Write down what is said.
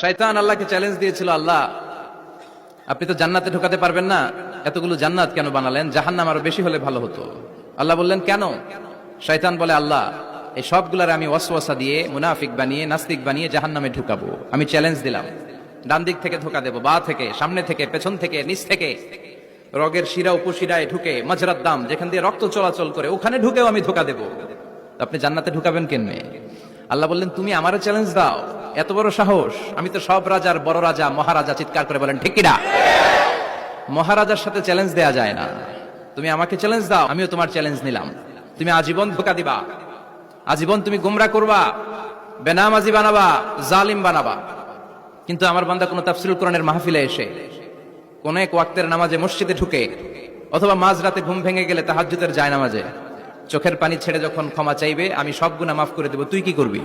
শয়তান আল্লাহকে চ্যালেঞ্জ দিয়েছিল, আল্লাহ আপনি তো জান্নাতে ঢোকাতে পারবেন না, এতগুলো জান্নাত কেন বানালেন? জাহান্নাম আরো বেশি হলে ভালো হতো। আল্লাহ বললেন কেন? শয়তান বলে, আল্লাহ এই সবগুলার আমি ওয়াসওয়াসা দিয়ে মুনাফিক বানিয়ে নাস্তিক বানিয়ে জাহান্নামে ঢুকাবো। আমি চ্যালেঞ্জ দিলাম, ডান দিক থেকে ধোকা দেবো, বা থেকে, সামনে থেকে, পেছন থেকে, নিচ থেকে, রগের শিরা উপশিরায় ঢুকে, মাজরার দাম যেখান দিয়ে রক্ত চলাচল করে ওখানে ঢুকেও আমি ধোকা দেবো। আপনি জান্নাতে ঢুকাবেন কেমনে? আল্লাহ বললেন তুমি আমারও চ্যালেঞ্জ দাও, এত বড় সাহস? আমি তো সব রাজার বড় রাজা, মহারাজা। চিৎকার করে বলেন ঠিক কিনা? মহারাজার সাথে চ্যালেঞ্জ দেয়া যায় না। তুমি আমাকে চ্যালেঞ্জ দাও, আমিও তোমার চ্যালেঞ্জ নিলাম। তুমি আজীবন ধোকা দিবা, আজীবন তুমি গুমরা করবা, বেনামাজি বানাবা, জালিম বানাবা। কিন্তু আমার বান্দা কোন তাফসীরুল কোরআনের মাহফিলে এসে কোন এক ওয়াক্তের নামাজে মসজিদে ঢুকে, অথবা মাঝরাতে ঘুম ভেঙে গেলে তাহাজ্জুদের যায় নামাজে চোখের পানি ছেড়ে যখন ক্ষমা চাইবে, আমি সব গুনাহ মাফ করে দেব, তুই কি করবি?